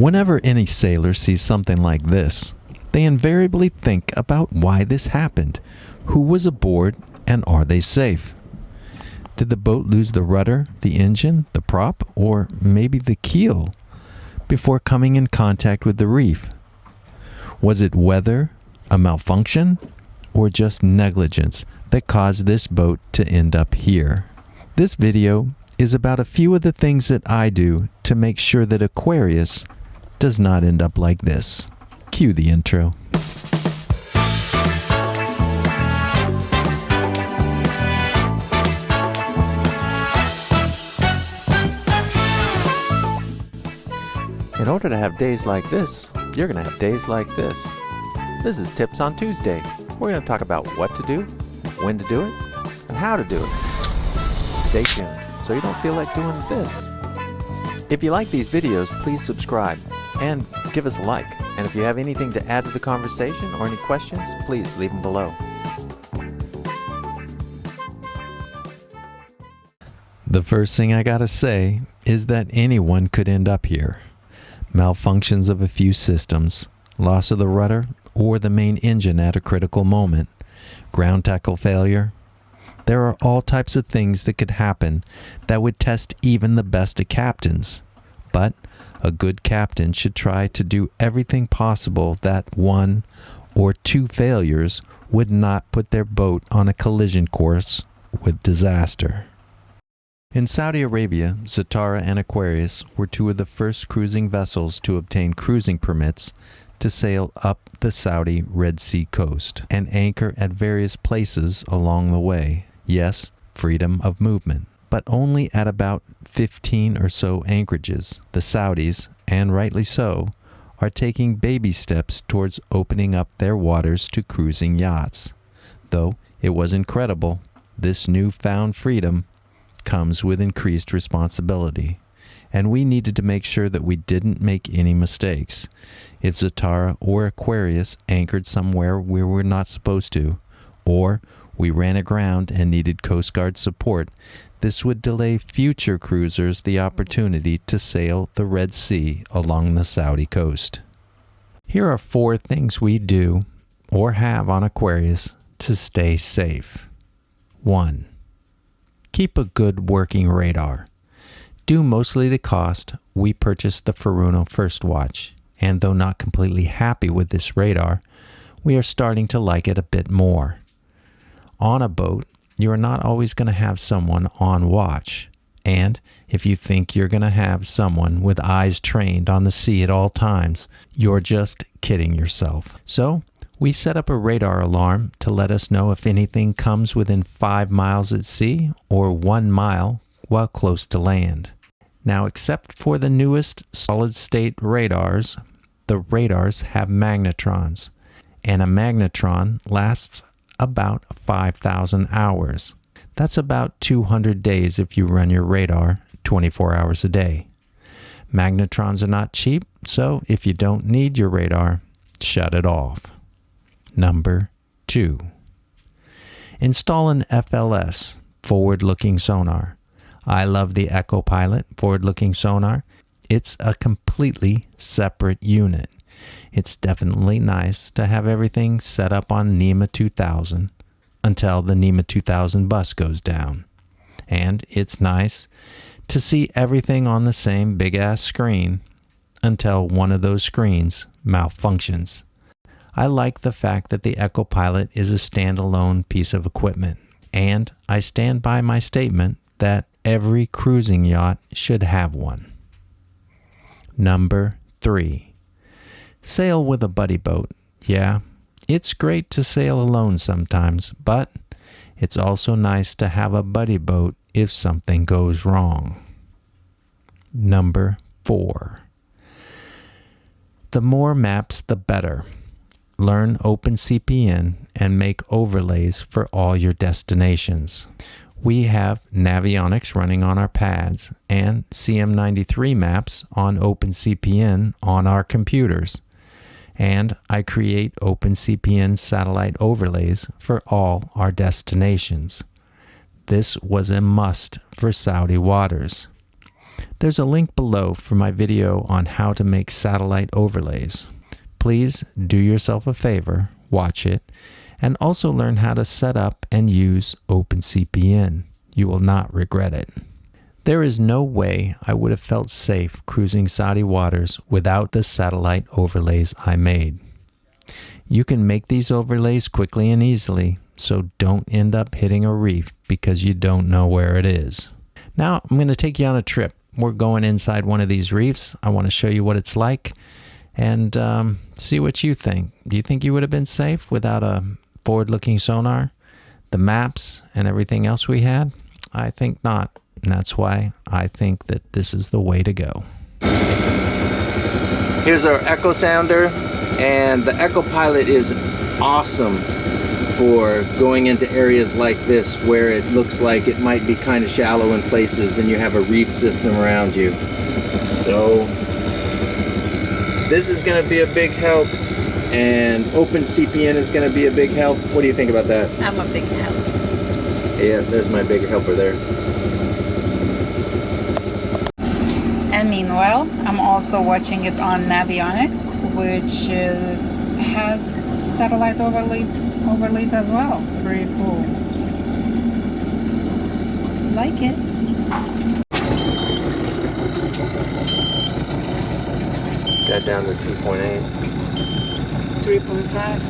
Whenever any sailor sees something like this, they invariably think about why this happened, who was aboard, and are they safe? Did the boat lose the rudder, the engine, the prop, or maybe the keel before coming in contact with the reef? Was it weather, a malfunction, or just negligence that caused this boat to end up here? This video is about a few of the things that I do to make sure that Aquarius does not end up like this. Cue the intro. In order to have days like this, you're going to have days like this. This is Tips on Tuesday. We're going to talk about what to do, when to do it, and how to do it. Stay tuned so you don't feel like doing this. If you like these videos, please subscribe and give us a like. And if you have anything to add to the conversation or any questions, please leave them below. The first thing I gotta say is that anyone could end up here. Malfunctions of a few systems, loss of the rudder or the main engine at a critical moment, ground tackle failure. There are all types of things that could happen that would test even the best of captains. But a good captain should try to do everything possible that one or two failures would not put their boat on a collision course with disaster. In Saudi Arabia, Sonar and Aquarius were two of the first cruising vessels to obtain cruising permits to sail up the Saudi Red Sea coast and anchor at various places along the way. Yes, freedom of movement, but only at about 15 or so anchorages. The Saudis, and rightly so, are taking baby steps towards opening up their waters to cruising yachts. Though it was incredible, this newfound freedom comes with increased responsibility, and we needed to make sure that we didn't make any mistakes. If Sonar or Aquarius anchored somewhere we were not supposed to, or we ran aground and needed Coast Guard support, this would delay future cruisers the opportunity to sail the Red Sea along the Saudi coast. Here are 4 things we do or have on Aquarius to stay safe. 1. Keep a good working radar. Due mostly to cost, we purchased the Furuno First Watch, and though not completely happy with this radar, we are starting to like it a bit more. On a boat, you are not always going to have someone on watch, and if you think you're going to have someone with eyes trained on the sea at all times, you're just kidding yourself. So, we set up a radar alarm to let us know if anything comes within 5 miles at sea or 1 mile while close to land. Now, except for the newest solid-state radars, the radars have magnetrons, and a magnetron lasts about 5,000 hours. That's about 200 days if you run your radar 24 hours a day. Magnetrons are not cheap, so if you don't need your radar, shut it off. Number 2. Install an FLS, forward-looking sonar. I love the Echo Pilot forward-looking sonar. It's a completely separate unit. It's definitely nice to have everything set up on NEMA 2000 until the NEMA 2000 bus goes down. And it's nice to see everything on the same big-ass screen until one of those screens malfunctions. I like the fact that the Echo Pilot is a standalone piece of equipment, and I stand by my statement that every cruising yacht should have one. Number 3. Sail with a buddy boat. Yeah, it's great to sail alone sometimes, but it's also nice to have a buddy boat if something goes wrong. Number 4. The more maps, the better. Learn OpenCPN and make overlays for all your destinations. We have Navionics running on our pads and CM93 maps on OpenCPN on our computers. And I create OpenCPN satellite overlays for all our destinations. This was a must for Saudi waters. There's a link below for my video on how to make satellite overlays. Please do yourself a favor, watch it, and also learn how to set up and use OpenCPN. You will not regret it. There is no way I would have felt safe cruising Saudi waters without the satellite overlays I made. You can make these overlays quickly and easily, so don't end up hitting a reef because you don't know where it is. Now I'm going to take you on a trip. We're going inside one of these reefs. I want to show you what it's like and see what you think. Do you think you would have been safe without a forward-looking sonar, the maps, and everything else we had? I think not. And that's why I think that this is the way to go. Here's our echo sounder, and the Echo Pilot is awesome for going into areas like this where it looks like it might be kind of shallow in places and you have a reef system around you. So this is going to be a big help, and OpenCPN is going to be a big help. What do you think about that? I'm a big help. Yeah, there's my big helper there. And meanwhile, I'm also watching it on Navionics, which has satellite overlays as well. Very cool. Like it. It's got down to 2.8. 3.5.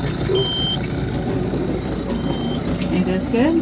It's cool. It is good.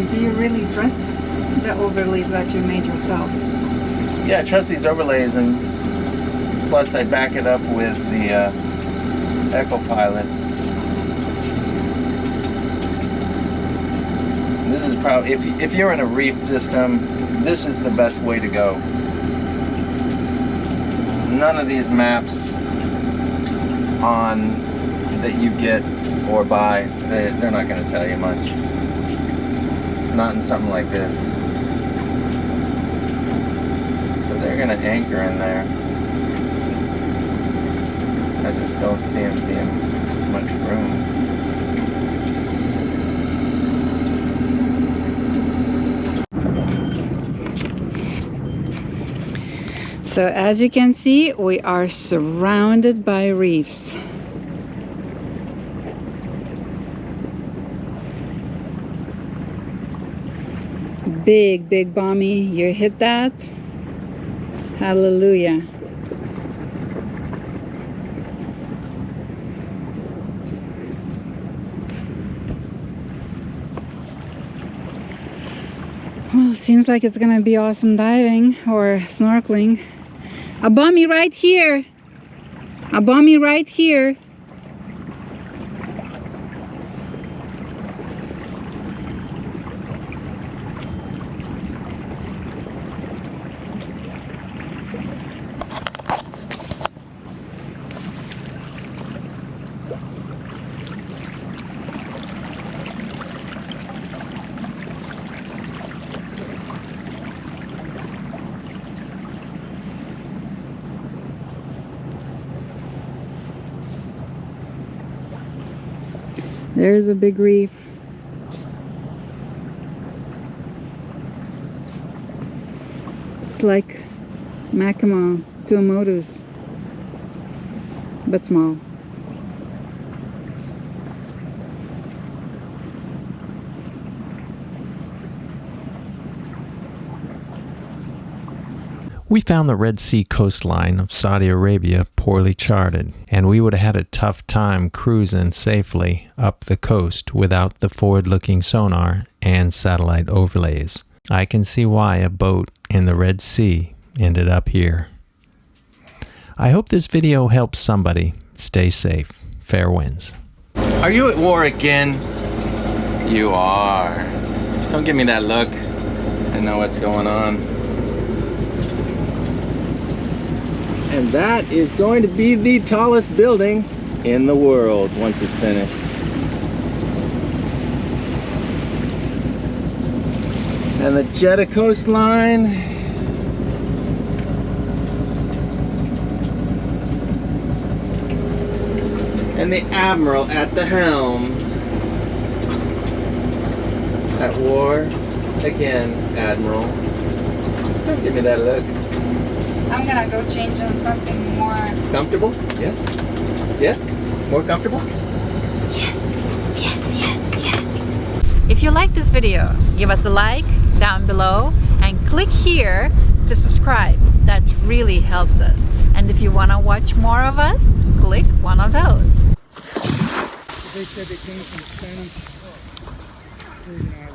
So you really trust the overlays that you made yourself? Yeah, I trust these overlays, and plus I back it up with the Echo Pilot. This is probably, if you're in a reef system, this is the best way to go. None of these maps that you get or buy, they're not going to tell you much. Not in something like this. So they're going to anchor in there. I just don't see them being much room. So as you can see, we are surrounded by reefs. Big bommy, you hit that. Hallelujah. Well, it seems like it's gonna be awesome diving or snorkeling. A bommy right here. A bommy right here. There's a big reef. It's like Makimo Tuamotus, but small. We found the Red Sea coastline of Saudi Arabia poorly charted, and we would have had a tough time cruising safely up the coast without the forward-looking sonar and satellite overlays. I can see why a boat in the Red Sea ended up here. I hope this video helps somebody. Stay safe. Fair winds. Are you at war again? You are. Don't give me that look. I know what's going on. And that is going to be the tallest building in the world once it's finished. And the Jeddah coastline. And the Admiral at the helm. At war again, Admiral. Don't give me that look. I'm gonna go change on something more comfortable? Yes? Yes? More comfortable? Yes, yes, yes, yes. If you like this video, give us a like down below and click here to subscribe. That really helps us. And if you want to watch more of us, click one of those. They said they came from Spanish.